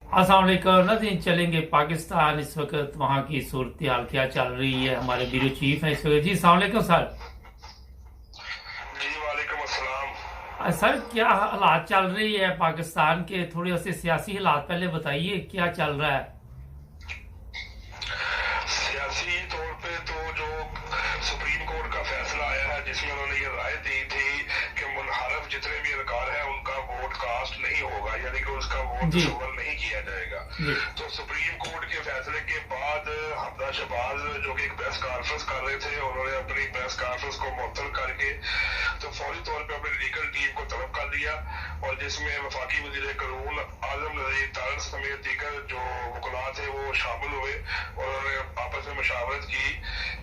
अस्सलाम वालेकुम नाज़रीन, चलेंगे पाकिस्तान। इस वक्त वहाँ की सूरत हाल क्या चल रही है, हमारे ब्यूरो चीफ हैं इस वक्त। जी अस्सलाम वालेकुम सर। जी वालेकुम अस्सलाम। सर क्या हालात चल रही है पाकिस्तान के, थोड़े से सियासी हालात पहले बताइए क्या चल रहा है। सियासी तौर पे तो जो सुप्रीम कोर्ट का फैसला आया है जिसमें उन्होंने ये राय दी थी कि मुनहरफ जितने भी अधिकार हैं उनका वोट कास्ट नहीं होगा, यानी कि उसका वोट जी मुसव्वल नहीं किया जाएगा। जी तो सुप्रीम कोर्ट के फैसले के बाद हमजा शहबाज जो कि एक प्रेस कॉन्फ्रेंस कर रहे थे, उन्होंने अपनी प्रेस कॉन्फ्रेंस को मुअत्तल करके तो फौरी तौर पे अपनी लीगल टीम को तलब कर लिया, और जिसमें वफाकी वजीर कानून आजम नजीर तारड़ समेत दीगर जो वकला थे वो शामिल हुए, और उन्होंने आपस में मशावरत की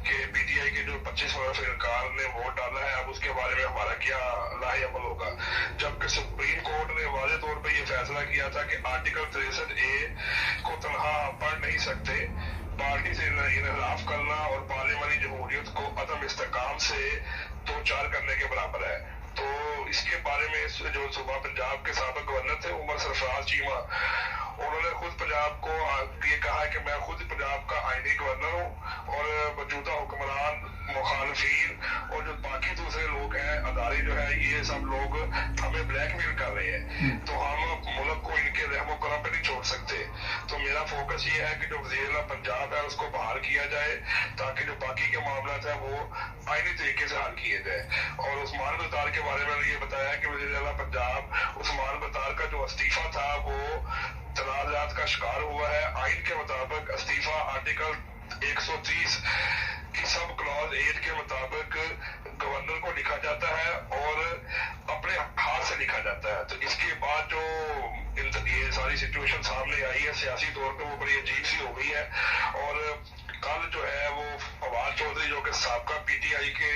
कि पीटीआई के जो 25 फिरकार ने वोट डाला है अब उसके बारे में हमारा क्या लाहे अमल होगा। जबकि सुप्रीम कोर्ट ने वाज़ेह तौर पर यह फैसला किया था कि आर्टिकल 63A को तनहा पढ़ नहीं सकते, पार्टी से इनहराफ करना और पार्लियामानी जमहूरियत को अदम इस्तेकाम से दो चार करने के बराबर है। तो इसके बारे में जो सूबा पंजाब के साबिक गवर्नर थे उमर सरफराज चीमा, उन्होंने खुद पंजाब को ये कहा है कि मैं खुद पंजाब का आईनी गवर्नर हूँ और मौजूदा हुक्मरान, मुखालफीन और जो बाकी दूसरे लोग हैं अदारे जो है ये सब लोग हमें ब्लैकमेल कर रहे हैं, तो हम मुल्क को इनके रहमो करम पे नहीं छोड़ सकते। तो मेरा फोकस ये है कि जो वज़ीर पंजाब है उसको बहाल किया जाए ताकि जो बाकी के मामला है वो आईनी तरीके से हल किए जाए। और उस्मान बतार के बारे में ये बताया कि वज़ीर आला पंजाब उस्मान बतार का जो इस्तीफा था वो तनाज़ात का शिकार हुआ है। आइन के मुताबिक इस्तीफा आर्टिकल 130 की सब क्लॉज 8 के मुताबिक गवर्नर को लिखा जाता है और अपने हाथ से लिखा जाता है। तो इसके बाद जो ये सारी सिचुएशन सामने आई है सियासी तौर पे वो बड़ी अजीब सी हो गई है। और कल जो है वो फवाद चौधरी जो कि साबका पीटीआई के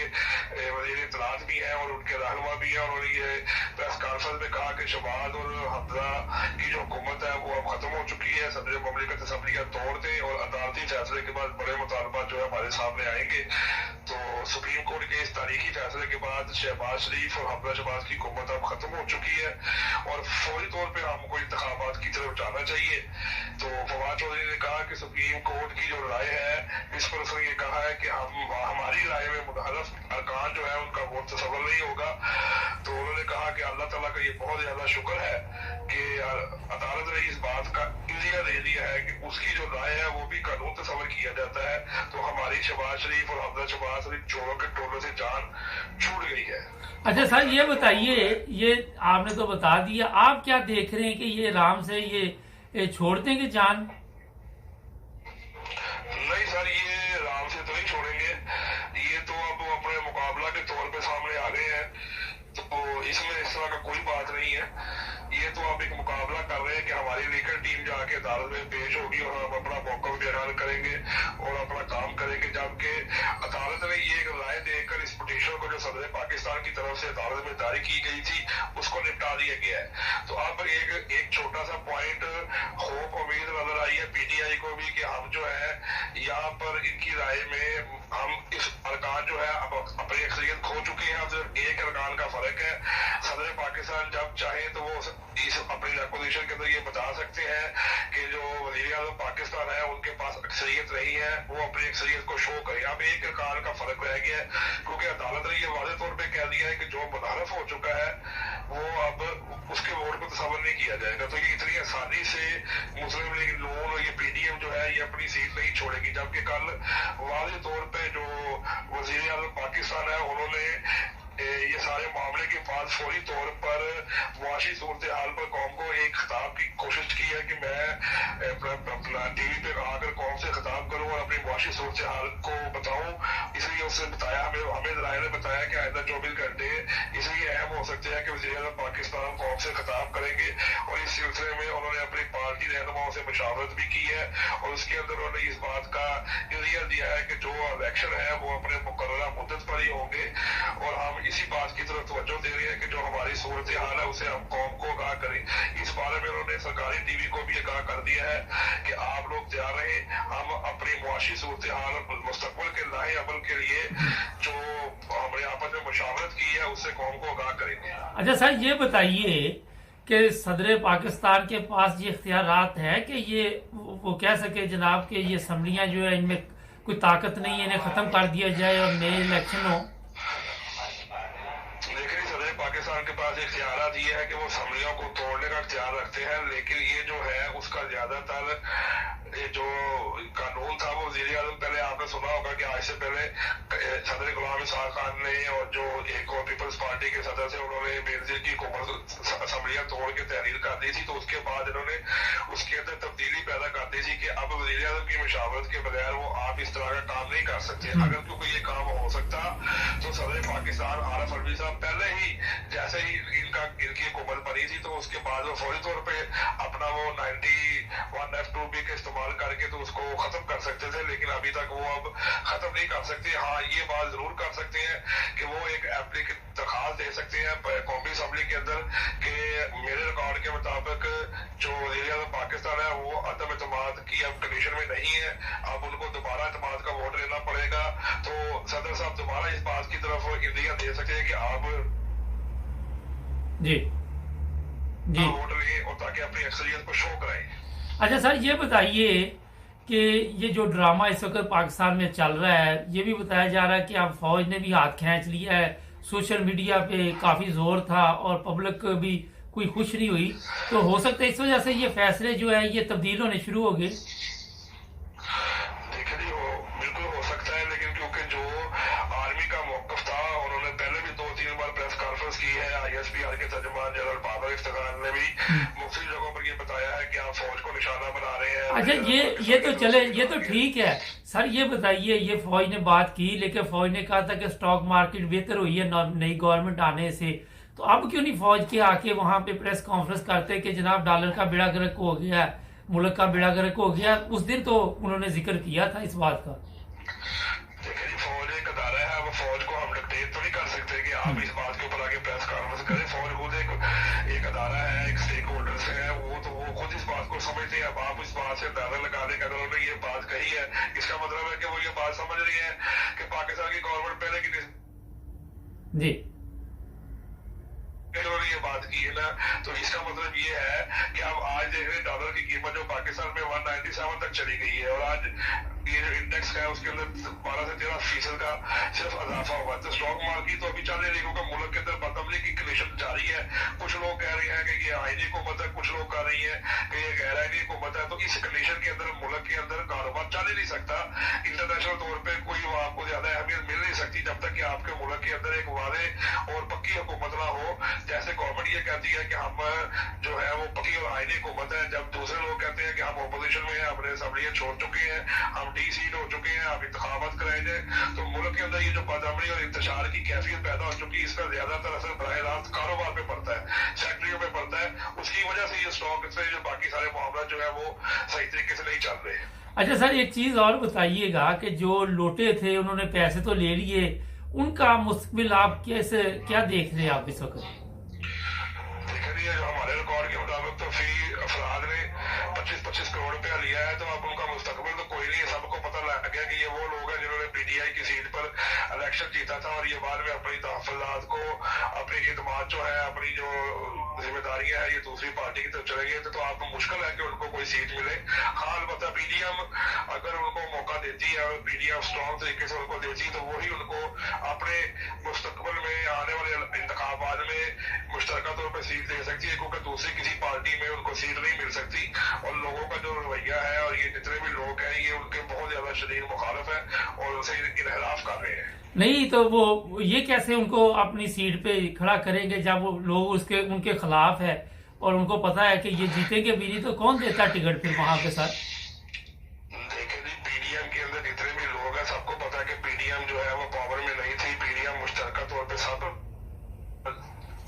वज़ीर इत्तलात भी हैं और उनके रहनुमा भी हैं, और ये प्रेस कॉन्फ्रेंस में कहा कि शहबाज और हमजा की जो हुकूमत है वो अब खत्म हो चुकी है, सदर ममलिकत असम्बलियां तोड़ दें और अदालती फैसले के बाद बड़े मुतालबा जो है हमारे सामने आएंगे। तो सुप्रीम कोर्ट के इस तारीखी फैसले के बाद शहबाज शरीफ और हमजा शहबाज की हुकूमत अब खत्म हो चुकी है और फौरी तौर पर हमको इंतखाबात की तरफ जाना चाहिए। तो फवाद चौधरी ने कहा कि सुप्रीम कोर्ट की जो राय है इस पर उसने ये कहा है कि हमारी राय में मुनहरफ अरकान जो है उनका वोट तस्वुर नहीं होगा। तो उन्होंने कहा कि अल्लाह ताला का ये बहुत ज्यादा शुक्र है कि अदालत ने इस बात का इंदिया दे दिया है कि उसकी जो राय है वो भी कानून तस्वर किया जाता है। तो हमारी शहबाज शरीफ और हमजा शहबाज शरीफ चोरों के टोलों से जान छूट गई है। अच्छा सर ये बताइए, ये आपने तो बता दिया, आप क्या देख रहे हैं कि ये आराम से ये छोड़ देंगे जान? नहीं सर, ये राम से तो नहीं छोड़ेंगे, ये तो अब अपने मुकाबला के तौर पे सामने आ गए हैं, तो इसमें इस तरह का कोई बात नहीं है। ये तो अब एक मुकाबला कर रहे हैं कि हमारी लीगल टीम जाके अदालत में पेश होगी और हम अपना मौका बयान करेंगे और अपना काम करेंगे। जबकि अदालत ने ये एक राय देकर इस पिटीशन को जो सदर पाकिस्तान की तरफ से अदालत में जारी की गई थी उसको निपटा दिया गया है। तो अब एक छोटा सा पॉइंट होप उम्मीद नजर आई है पीटीआई को भी कि हम जो है यहाँ पर इनकी राय में हम इस अरकान जो है अब अपनी अक्सरियत खो चुके हैं, अब सिर्फ एक अरकान का फर्क है। सदर पाकिस्तान जब चाहे तो वो इस अपनी अपोजिशन के अंदर ये बता सकते हैं कि जो वज़ीर आज़म पाकिस्तान है उनके पास अक्सरियत नहीं है, वो अपनी अक्सरियत को शो करे। अब एक अरकान का फर्क रह गया है क्योंकि अदालत ने ये वाज़ेह तौर पर कह दिया है कि जो मुनहरफ हो चुका है वो अब उसके वोट को तस्वर नहीं किया जाएगा। तो ये इतनी आसानी से मुस्लिम लीग नून और ये पीडीएम जो है ये अपनी सीट नहीं छोड़ेगी। जबकि कल वाज़ेह तौर पे जो वज़ीर आज़म पाकिस्तान है उन्होंने ये सारे मामले के बाद फौरी तौर पर मुआशी सूरत हाल पर कौम को एक खिताब की कोशिश की है कि मैं अपना टीवी पे आकर कौम से खिताब करूं और अपनी मुआशी सूरत हाल को बताऊं। इसलिए उसने बताया, हमें जराये ने बताया कि आइंदा 24 घंटे इसलिए अहम हो सकते हैं कि वज़ीर आज़म पाकिस्तान कौम से खिताब करेंगे। और इस सिलसिले में उन्होंने अपनी पार्टी रहनुमाओं से मुशावरत भी की है और उसके अंदर उन्होंने इस बात का इंदिया दिया है कि जो इलेक्शन है वो अपने मुकर्ररा मुद्दत पर ही होंगे। और हम इसी बात की तरफ तवज्जो दे रहे हैं कि जो हमारी सूरत हाल है उसे हम कौम को आगाह करें। इस बारे में उन्होंने सरकारी टीवी को भी आगाह कर दिया है कि आप लोग तैयार रहे, हम अपनी मुआशी सूरत हाल मुस्तकबिल के लाहे अमल के लिए जो हमने आपस में मुशावरत की है उससे कौम को आगाह करेंगे। अच्छा सर ये बताइए कि सदर पाकिस्तान के पास ये इख्तियारात है कि ये वो कह सके जनाब कि ये असम्बलियाँ जो है इनमें कोई ताकत नहीं है, इन्हें ख़त्म कर दिया जाए और नए इलेक्शन हो? देखिए, सदर पाकिस्तान के पास इख्तियारात ये है कि वो असम्बलियों को तोड़ने का इख्तियार रखते हैं, लेकिन ये जो है उसका ज्यादातर ये जो कानून था वो वज़ीर आज़म, पहले आपने सुना होगा कि आज से पहले सदर गुलाम इसाक खान ने और जो एक और पीपल्स पार्टी के सदस्य थे उन्होंने बेनजीर की हुकूमत असम्बलियां तोड़ के तहरीर कर दी थी। तो उसके बाद इन्होंने उसके अंदर तब्दीली पैदा कर दी थी कि अब वज़ीर आज़म की मशावरत के बगैर वो आप इस तरह का काम नहीं कर सकते। अगर क्योंकि ये काम हो सकता तो सदर पाकिस्तान आरिफ अलवी साहब पहले ही जैसे ही इनकी हुकूमत बनी थी तो उसके बाद वो फौरी तौर पर अपना वो 91F2B के इस्तेमाल करके तो उसको खत्म कर सकते थे, लेकिन अभी तक वो अब खत्म नहीं कर सकते। हाँ, ये बात जरूर कर सकते हैं कि वो एक दरखास्त दे सकते हैं कौमी असम्बली के अंदर कि मेरे रिकॉर्ड के मुताबिक जो वज़ीर आज़म पाकिस्तान है वो अदम एतमाद की अब कंडीशन में नहीं है, अब उनको दोबारा एतमाद का वोट लेना पड़ेगा। तो सदर साहब दोबारा इस बात की तरफ इंदिया दे सकते हैं कि आप जी जी वोट लें और ताकि अपनी अक्सरियत को शो कराएं। अच्छा सर, ये बताइए कि ये जो ड्रामा इस वक्त पाकिस्तान में चल रहा है, ये भी बताया जा रहा है कि अब फौज ने भी हाथ खींच लिया है, सोशल मीडिया पे काफी जोर था और पब्लिक भी कोई खुश नहीं हुई, तो हो सकता है इस वजह से ये फैसले जो है ये तब्दील होने शुरू हो गए। देखिए जी, बिल्कुल हो सकता है, लेकिन क्योंकि जो आर्मी का मौकफ था उन्होंने पहले भी 2-3 बार प्रेस कॉन्फ्रेंस की है। ISPR के तर्जुमान जनरल बाबर इफ्तिखार ने भी मुख्तलिफ जगहों पर ये बताया है कि आप फौज को निशाना बना रहे हैं। अच्छा, ये तो चले, ये तो ठीक है सर। ये बताइए, ये फौज ने बात की, लेकिन फौज ने कहा था कि स्टॉक मार्केट बेहतर हुई है नई गवर्नमेंट आने से, तो अब क्यों नहीं फौज के आके वहां पे प्रेस कॉन्फ्रेंस करते कि जनाब डॉलर का बेड़ा गर्क हो गया, मुल्क का बेड़ा गर्क हो गया? उस दिन तो उन्होंने जिक्र किया था इस बात का। देखिए जी, फौज एक अदारा है, वो फौज को हम डिक्टेट तो नहीं कर सकते कि आप इस बात के ऊपर आके प्रेस कॉन्फ्रेंस करें। फौज खुद एक अदारा है, एक स्टेक होल्डर्स है, वो खुद इस बात को समझते हैं। अब आप इस बात से अंदाजा लगा दें कि अगर उन्होंने ये बात कही है, इसका मतलब है कि वो ये बात समझ रही है कि पाकिस्तान की गवर्नमेंट पहले की जी उन्होंने ये बात की है ना, तो इसका मतलब ये है कि अब आज देख रहे हैं डॉलर की कीमत जो पाकिस्तान में 197 तक चली गई है और आज ये जो इंडेक्स है उसके अंदर 12 से 13% का सिर्फ इजाफा हुआ है। तो स्टॉक मार्केट तो अभी चल रही है क्योंकि मुल्क के अंदर बदअमनी की कंडीशन जारी है। कुछ लोग कह रहे हैं कि ये आईनी हुकूमत है, कुछ लोग कह रही है कि ये गैर आईनी हुकूमत है। तो इस कंडीशन के अंदर मुल्क के अंदर कारोबार चल ही नहीं सकता। इंटरनेशनल तौर पर कोई आपको ज्यादा अहमियत मिल नहीं सकती जब तक कि आपके मुल्क के अंदर एक वादे और पक्की हुकूमत ना हो। जैसे गवर्नमेंट ये कहती है कि हम जो है वो पक्की और आईनी हुकूमत है, जब दूसरे लोग कहते हैं कि हम अपोजिशन में हैं, अपने असम्बलियां छोड़ चुके हैं, हम डी सीट हो चुके हैं, अब इंतखाबात कराए जाए। तो मुल्क के अंदर ये जो बदअमनी और इंतशार की कैफियत पैदा हो चुकी है, इसका ज्यादातर असर बराह रास्त कारोबार पे पड़ता है, फैक्ट्रियों पे पड़ता है। उसकी वजह से ये स्टॉक से जो बाकी सारे मामला जो है वो सही तरीके से नहीं चल रहे। अच्छा सर, एक चीज और बताइएगा कि जो लोटे थे उन्होंने पैसे तो ले लिए, उनका मुस्तकबिल आप कैसे क्या देख रहे हैं आप इस वक्त? देखिए, जो हमारे रिकॉर्ड के मुताबिक तो फी अफराद ने 25-25 करोड़ रुपया लिया है। तो अब उनका मुस्तकबिल तो कोई नहीं है। सबको पता लग गया कि ये वो लोग हैं जिन्होंने PTI की सीट पर इलेक्शन जीता था और ये बाद में अपनी तहफ़्फ़ुज़ात को, अपनी खिदमात जो है, अपनी जो जिम्मेदारियां है, ये दूसरी पार्टी की तरफ चले गए थे। तो आपको मुश्किल है कि उनको कोई सीट मिले। हाँ, अलबत्ता PDM अगर उनको मौका देती है, PDM स्ट्रॉन्ग तरीके से उनको देती तो वही उनको अपने मुस्तकबिल में आने वाले इंतखाबात में मुश्तरका तौर पर सीट दे सकती है, क्योंकि दूसरी किसी पार्टी में उनको सीट नहीं मिल सकती। और लोगों का जो रवैया है और ये जितने भी लोग हैं ये उनके बहुत ज्यादा शदीद मुखालिफ है और उनसे इनहराफ कर रहे हैं। नहीं तो वो ये कैसे उनको अपनी सीट पे खड़ा करेंगे जब वो लोग उसके उनके खिलाफ है और उनको पता है कि ये जीतेंगे भी नहीं, तो कौन देता टिकट फिर वहां पे सर? देखिए जी, PDM के अंदर जितने भी लोग हैं सबको पता है कि PDM जो है वो पावर में नहीं थी। PDM मुश्तरका तौर पर सब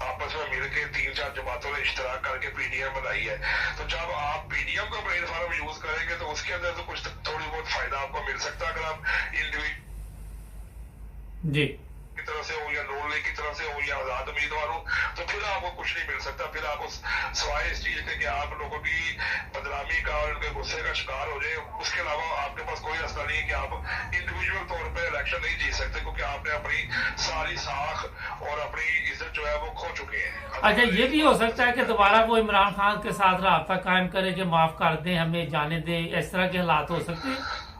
आपस में मिलकर 3-4 जमातों ने इश्तराक करके PDM बनाई है। तो जब आप PDM का प्लेटफॉर्म यूज करेंगे तो उसके अंदर तो कुछ थोड़ी बहुत फायदा आपको मिल सकता है अगर आप इंडिविजुअल जी की तरफ से हो या नून लीग की तरफ से हो या आजाद उम्मीदवार हो, तो फिर आपको कुछ नहीं मिल सकता। फिर आपको सवाए इस चीज के कि आप लोगों की बदनामी का और उनके गुस्से का शिकार हो जाए, उसके अलावा आपके पास कोई रास्ता नहीं है कि आप इंडिविजुअल तौर पर इलेक्शन नहीं जीत सकते, क्योंकि आपने अपनी सारी साख और अपनी इज्जत जो है वो खो चुके हैं। अच्छा, ये भी हो सकता है कि दोबारा वो इमरान खान के साथ राब्ता कायम करे कि माफ कर दें, हमें जाने दें, इस तरह के हालात हो सकते हैं।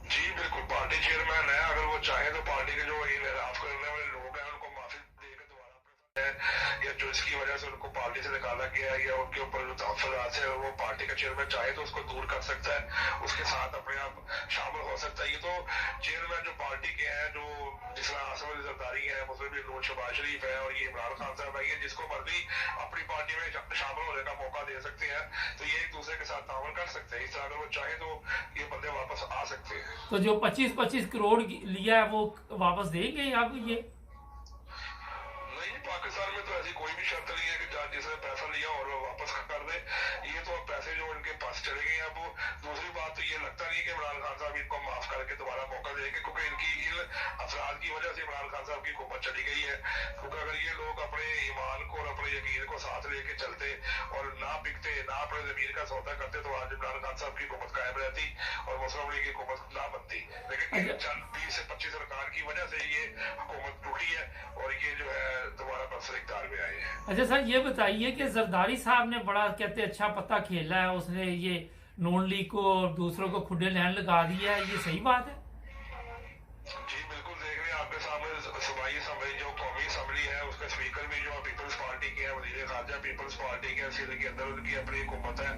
जी बिल्कुल, पार्टी चेयरमैन है, अगर वो चाहे तो पार्टी के जो इनहराफ करने वाले लोग हैं उनको माफी देकर दोबारा या जो इसकी वजह से उनको पार्टी से निकाला गया है या उनके ऊपर जो तहफात है, वो पार्टी का चेयरमैन चाहे तो उसको दूर कर सकता है, उसके साथ अपने आप शामिल हो सकता है। ये तो चेयरमैन जो पार्टी के हैं, जो जिस तरह आसिफ अली जरदारी है, मुस्लिम लीग नून शहबाज शरीफ है और ये इमरान खान साहब है, ये जिसको मर्जी अपनी पार्टी में शामिल होने का मौका दे सकते हैं, तो ये एक दूसरे के साथ ताउन कर सकते हैं। इस तरह अगर वो चाहे तो ये बंदे वापस आ सकते हैं। तो जो 25-25 करोड़ लिया है वो वापस देंगे अब ये? नहीं, पाकिस्तान में तो ऐसी कोई भी शर्त नहीं है कि जहाँ जिसने पैसा लिया और वो वापस कर दे। ये तो अब पैसे जो इनके पास चले गए हैं। अब दूसरी बात तो ये लगता नहीं कि इमरान खान साहब इनको माफ करके दोबारा मौका देंगे, क्योंकि इनकी इन अफराद की वजह से इमरान खान साहब की हुकूमत चली गई है। क्योंकि अगर ये लोग अपने ईमान को और अपने यकीन को साथ लेके चलते और ना बिकते, ना अपने जमीन का सौदा करते, तो आज इमरान खान साहब की हुकूमत कायम रहती और मुस्लिम लीग की हुकूमत ना बनती। लेकिन 20 से 25 सरकार की वजह से ये हुकूमत टूटी है और ये जो है दोबारा बरसर इख्तियार में आए हैं। अच्छा सर, ये बताइए कि जरदारी साहब ने बड़ा कहते अच्छा पत्ता खेला है, उसने ये नून लीग को और दूसरों को खुडे नहन लगा दिया है, ये सही बात है? जी बिल्कुल, देख रहे हैं आपके सामने सूबाई असम्बली जो कौमी असम्बली है, उसके स्पीकर भी जो पीपल्स पार्टी के हैं, वजीर खारजा पीपल्स पार्टी के, सिंध के अंदर उनकी अपनी हुकूमत है,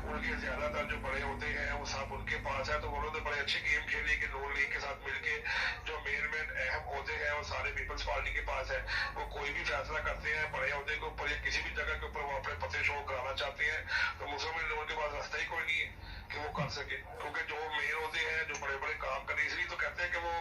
उनके ज्यादातर जो बड़े होते हैं वो सब उनके पास है। तो उन्होंने बड़े अच्छी गेम खेली कि नून लीग के साथ मिलके जो मेन अहम होते हैं वो सारे पीपल्स पार्टी के पास है। वो कोई भी फैसला करते हैं बड़े होते के ऊपर या किसी भी जगह के ऊपर वो अपने पते शो कराना चाहते हैं, तो मुस्लिम लोगों के पास रास्ता ही कोई नहीं है कि वो कर सके। क्योंकि जो मेन होते हैं, जो बड़े बड़े काम करने, इसलिए तो कहते हैं कि वो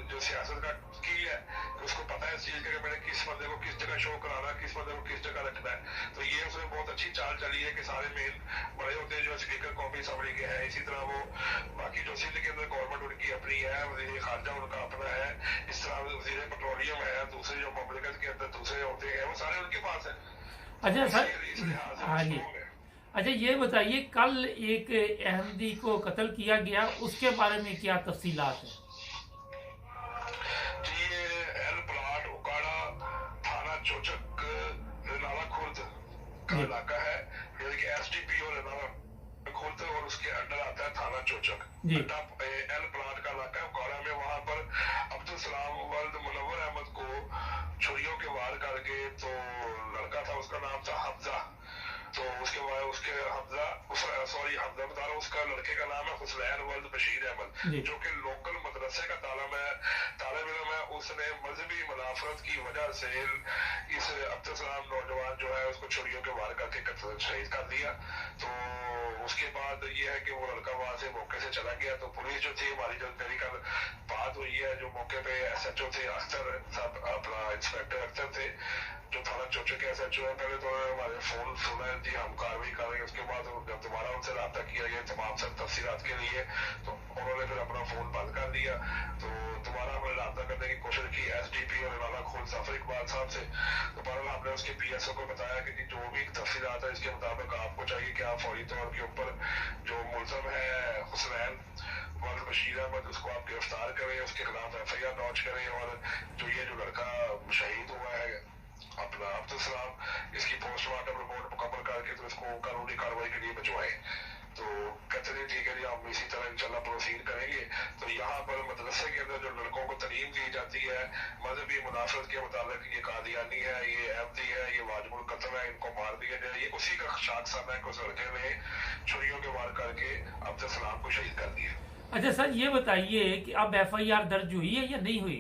जो सियासत का स्किल है, उसको पता है इस चीज का कि मैंने किस बंदे को किस जगह शो कराना, किस बंदे को किस जगह रखना है। तो ये उसमें बहुत अच्छी चाल चली है कि सारे मेन बड़े होते हैं जो स्पीकर कौमी असम्बली के हैं। इसी तरह वो बाकी जो सिंध के अंदर गवर्नमेंट उनकी अपनी है, वजीर खारजा उनका अपना है, इस तरह वजीर पेट्रोलियम है, दूसरे जो ममलिकत के अंदर दूसरे होते हैं वो सारे उनके पास है। अच्छा सर, हाँ जी, अच्छा ये बताइए, कल एक अहमदी को कत्ल किया गया, उसके बारे में क्या तफसीलात है? जी, ये एल प्लाट उकाड़ा थाना चोचक रेनाला खुर्द का इलाका है, यानी कि एसडीपीओ रेनाला खुर्द और उसके अंडर आता है थाना चोचक। एल प्लाट का इलाका है उकाड़ा में। वहां पर अब्दुल सलाम वल्द मुनव्वर अहमद को छुरियों के वार करके, तो लड़का था उसका नाम था हमजा, तो उसके बाद उसके हमजा बता रहा हूँ, उसका लड़के का नाम है हुसैन वल्द बशीर अहमद, जो कि लोकल मदरसे का तालिब है। उसने मजहबी मुनाफरत की वजह से इस अब्दुल सलाम नौजवान जो है उसको छुरियों के वार करके शहीद कर दिया। तो उसके बाद ये है कि वो लड़का वहां से मौके से चला गया। तो पुलिस जो थी हमारी, जो मेरी कल बात हुई है, जो मौके पे SHO थे अख्तर साहब, अपना इंस्पेक्टर अख्तर थे जो थाना चोचक के SHO है, पहले तो हमारे फोन सुना जी हम कार्रवाई कर रहे हैं। उसके बाद जब दोबारा उनसे रब्ता किया गया तमाम सब तफसीलात के लिए, तो उन्होंने फिर अपना फोन बंद कर दिया। तो दोबारा हमने रब्ता करने की कोशिश की SDPO रेनाला खुर्द जाफर इकबाल साहब से। दोबारा हमने उसके PSO को बताया कि जो भी तफसीलात है इसके मुताबिक आपको चाहिए कि आप फौरी तौर के ऊपर जो मुलजम है हुसैन वल्द बशीर अहमद, उसको आप गिरफ्तार करें, उसके खिलाफ FIR लॉन्च करें, और जो ये जो लड़का शहीद हुआ है अपना अब्दुल सलाम, इसकी पोस्टमार्टम रिपोर्ट मुकम्मल करके तो इसको कानूनी कार्रवाई के लिए भिजवाएं। तो कहते हैं ठीक है जी, हम इसी तरह इंशाल्लाह प्रोसीड करेंगे। तो यहाँ पर मदरसे के अंदर जो लड़कों को तालीम दी जाती है मजहबी मुनाफरत के मुताबिक, ये कादियानी है, ये अहमदी है, ये वाजिबुल कत्ल है, इनको मार दिया जाए, ये उसी का शाखसन है कि उस लड़के ने छुरियों के वार करके अब्दुल सलाम को शहीद कर दिया। अच्छा सर, ये बताइए कि अब FIR दर्ज हुई है या नहीं हुई?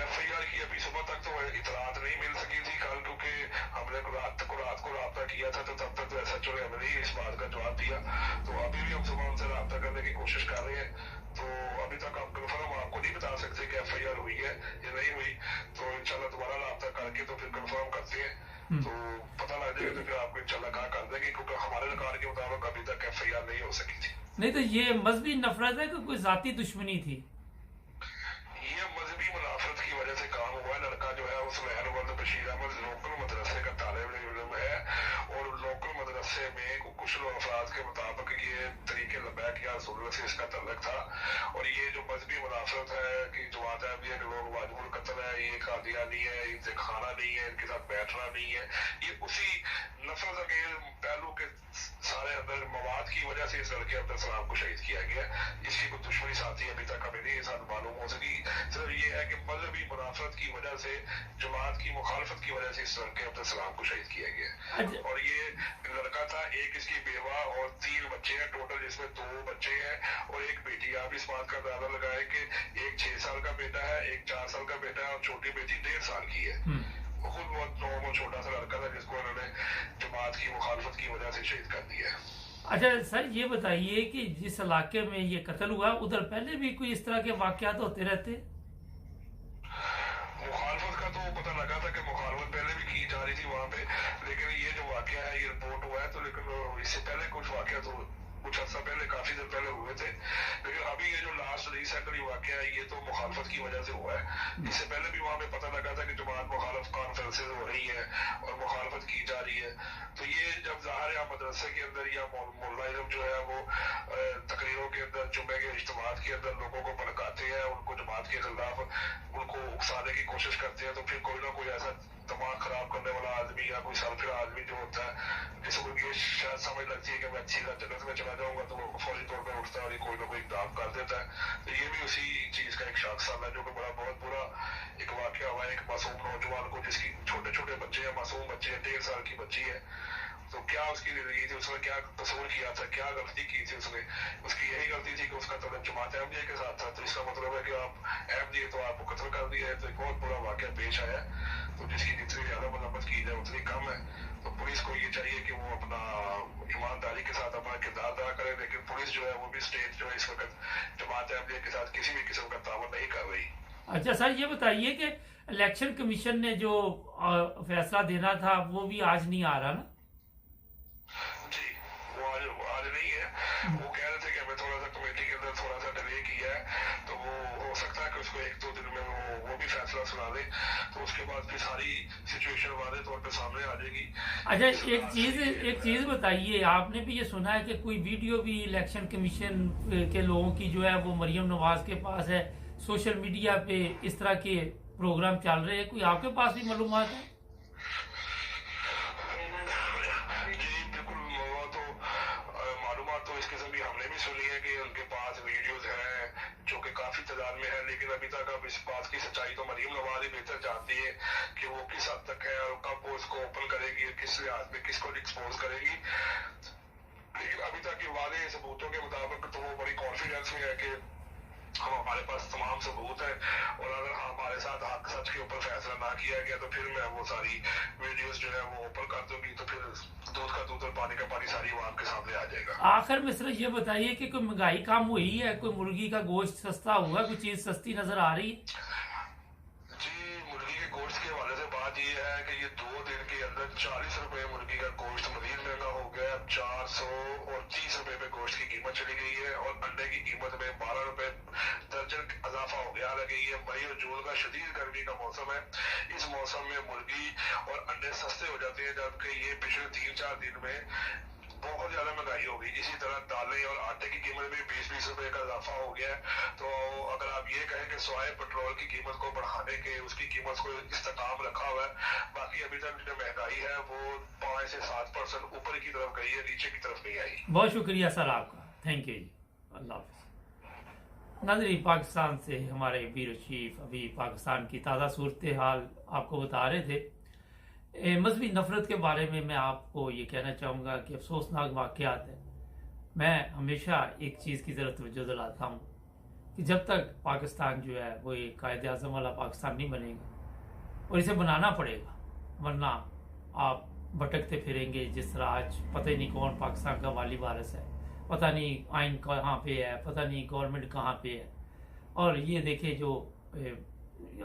FIR की अभी सुबह तक तो इतलात नहीं मिल सकी थी कल, क्योंकि हमने रात को रब्ता किया था, तो तब तक तो SHO ने हमें नहीं इस बात का जवाब दिया। तो अभी भी हम सुबह उनसे रब्ता करने की कोशिश कर रहे हैं। तो अभी तक हम कन्फर्म आपको नहीं बता सकते कि FIR हुई है या नहीं हुई। तो इंशाल्लाह दोबारा रब्ता करके तो फिर कन्फर्म करते हैं, तो पता लग जाएगा। तो फिर आपको इंशाल्लाह कहा कर देंगे, क्योंकि हमारे रिकॉर्ड के मुताबिक अभी तक FIR नहीं हो सकी थी। नहीं तो ये मजहबी नफरत है कि कोई जाती दुश्मनी थी? सुलैमान वल्द बशीर अहमद लोकल मदरसे का तालिब इल्म है, और लोकल मदरसे में कुछ लोग अफराद के मुताबिक ये तरीके लबैक या रसूलुल्लाह से इसका तल्लक था। और ये जो मजहबी मुनाफरत है कि जमात अहमदिया के लोग वाजिबुल कत्ल है, ये कादियानी है, इनसे खाना नहीं है, इनके साथ बैठना नहीं है, ये उसी नफरत के पहलू के सारे अंदर मवाद की वजह से इस लड़के अब्दुल को शहीद किया गया। इसकी कोई दुश्मनी साथी अभी तक हमें नहीं साथ मालूम हो सकी। सिर्फ ये है कि मजहबी मुनाफरत की वजह से, जमात की मुखालफत की वजह से इस लड़के अब्दुल को शहीद किया गया। और ये लड़का था, एक इसकी बेवा और 3 बच्चे हैं टोटल, जिसमें 2 बच्चे हैं और एक बेटी। आप इस बात का अंदाजा लगाए कि एक 6 साल का बेटा है, एक 4 साल का बेटा है और छोटी बेटी 1.5 साल की है। खुद बहुत नॉर्मल छोटा सा लड़का था जिसको उन्होंने जमात की मुखालफत की वजह से शहीद कर दिया। अच्छा सर, ये बताइए कि जिस इलाके में ये कत्ल हुआ उधर पहले भी कोई इस तरह के वाकयात होते रहते? मुखालफत का तो पता लगा था कि मुखालफत पहले भी की जा रही थी वहाँ पे, लेकिन ये जो वाकया है ये रिपोर्ट हुआ है तो, लेकिन इससे पहले कुछ वाकया तो कुछ अर्सा पहले, काफी दिन पहले हुए थे। लेकिन अभी ये जो लास्ट रिसेंटली वाकया है ये तो मुखालफत की वजह से हुआ है। इससे पहले भी वहाँ पे पता लगा था कि जमात मुखालफ कॉन्फ्रेंसेज हो रही है और मुखालफत की जा रही है। तो ये जब ज़ाहिर है मदरसे के अंदर या मुल्ला इल्म जो है वो तकरीरों के अंदर, जुम्मे के इज्तिमात के अंदर लोगों को भड़काते हैं, उनको जमात के खिलाफ उनको उकसाने की कोशिश करते हैं, तो फिर कोई ना कोई ऐसा दिमाग खराब करने वाला आदमी या कोई सरफिरा आदमी जो होता है, जिसको ये शायद समझ लगती है कि मैं अच्छी जन्नत में चला जाऊंगा, तो वो फौरी तौर पर उठता है और कोई ना कोई इकदाम कर देता है। तो ये भी उसी चीज का एक शाखसा है जो कि बड़ा बहुत बुरा एक वाकया हुआ है। एक मासूम नौजवान को, जिसकी छोटे छोटे बच्चे हैं, मासूम बच्चे हैं, 1.5 साल की बच्ची है, तो क्या उसकी जिंदगी थी, उसने क्या कसूर किया था, क्या गलती की थी उसने? उसकी यही गलती थी कि उसका तल्लुक जमात अहमदिया के साथ था। तो इसका मतलब है कि आप अहमदिया तो आपको कत्ल कर दिया है। तो एक बहुत बुरा वाकया पेश आया। तो जिसकी जितनी ज्यादा मरम्मत की जाए उतनी कम है। तो पुलिस को ये चाहिए कि वो अपना ईमानदारी के साथ अपना किरदार अदा करे, लेकिन पुलिस जो है वो भी स्टेट जो है इस वक्त जमात अहमदिया के साथ किसी भी किस्म का तावन नहीं कर रही। अच्छा सर, ये बताइए कि इलेक्शन कमीशन ने जो फैसला देना था वो भी आज नहीं आ रहा ना? जी, वो आज नहीं है। वो कह रहे थे कि हमें थोड़ा सा कमेटी के अंदर थोड़ा सा डिले किया है, तो वो हो सकता है कि उसको 1-2 दिन में वो भी फैसला सुना दे, तो उसके बाद फिर सारी सिचुएशन वादे तौर पे सामने आ जाएगी। अच्छा, एक चीज बताइए, आपने भी ये सुना है कि कोई वीडियो भी इलेक्शन कमीशन के लोगों की जो है वो मरियम नवाज के पास है, सोशल मीडिया पे इस तरह के प्रोग्राम चल रहे हैं, कोई आपके पास भी मालूमात है? तो इस किस्म की हमने भी सुनी है कि उनके पास वीडियोस हैं जो कि काफी तादाद में है, लेकिन अभी तक अब इस बात की सच्चाई तो मरियम नवाज ही बेहतर जानती है कि वो किस हद तक है और कब वो इसको ओपन करेगी, किस लिहाज में किसको एक्सपोज करेगी। लेकिन अभी तक के वादे सबूतों के मुताबिक तो वो बड़ी कॉन्फिडेंस में है कि हमारे पास तमाम सबूत है, और अगर हमारे साथ हक सच के ऊपर फैसला ना किया गया तो फिर मैं वो सारी वीडियोस जो है वो ओपन कर दूंगी, तो फिर दूध का दूध और पानी का पानी सारी आवाम के सामने आ जाएगा। आखिर में सिर्फ ये बताइए कि कोई महंगाई कम हुई है, कोई मुर्गी का गोश्त सस्ता हुआ, कोई चीज सस्ती नजर आ रही है? जी, मुर्गी के गोश्त के हवाले से बात ये है कि ये 2 दिन के अंदर 40 रुपए मुर्गी का गोश्त मजीद महंगा हो गया। अब 430 रुपए पे गोश्त की कीमत चली गई है और अंडे की कीमत में 12 रुपए दर्जन इजाफा हो गया। हालांकि ये मई और जून का शदीद गर्मी का मौसम है, इस मौसम में मुर्गी और अंडे सस्ते हो जाते हैं, जबकि ये पिछले 3-4 दिन में बहुत ज्यादा महंगाई हो गई। इसी तरह दालें और आटे की कीमत में 20-20 रुपए का इजाफा हो गया है। तो अगर आप ये कहें कि सवाए पेट्रोल की कीमत को बढ़ाने के उसकी कीमत को इस्तेकाम रखा हुआ है, बाकी अभी तक जो महंगाई है वो 5 से 7% ऊपर की तरफ गई है, नीचे की तरफ नहीं आई। बहुत शुक्रिया सर आपका, थैंक यू जी, अल्लाह हाफिज। नाज़रीन, पाकिस्तान से हमारे ब्यूरो चीफ अभी पाकिस्तान की ताज़ा सूरत हाल आपको बता रहे थे। मजहबी नफरत के बारे में मैं आपको ये कहना चाहूँगा कि अफसोसनाक वाक़यात है। मैं हमेशा एक चीज़ की तरफ तवज्जो दिलाता हूँ कि जब तक पाकिस्तान जो है वो एक कायद आज़म वाला पाकिस्तान नहीं बनेगा, और इसे बनाना पड़ेगा, वरना आप भटकते फिरेंगे जिस तरह आज पता ही नहीं कौन पाकिस्तान का वाली वारिस है, पता नहीं आइन कहाँ पे है, पता नहीं गवर्नमेंट कहाँ पे है। और ये देखिए जो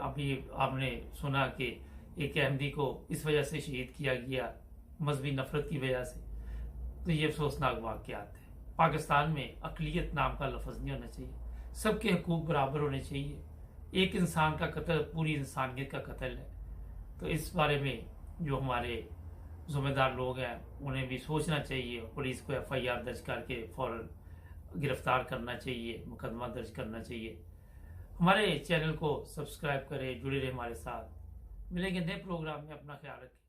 अभी आपने सुना कि एक अहमदी को इस वजह से शहीद किया गया मजहबी नफरत की वजह से, तो ये अफसोसनाक वाक़यात है। पाकिस्तान में अक़लियत नाम का लफ्ज़ नहीं होना चाहिए, सबके हकूक़ बराबर होने चाहिए। एक इंसान का कत्ल पूरी इंसानियत का कत्ल है। तो इस बारे में जो हमारे जिम्मेदार लोग हैं उन्हें भी सोचना चाहिए, पुलिस को FIR दर्ज करके फौरन गिरफ्तार करना चाहिए, मुकदमा दर्ज करना चाहिए। हमारे चैनल को सब्सक्राइब करें, जुड़े रहे हमारे साथ। मिलेंगे नए प्रोग्राम में, अपना ख्याल रखें।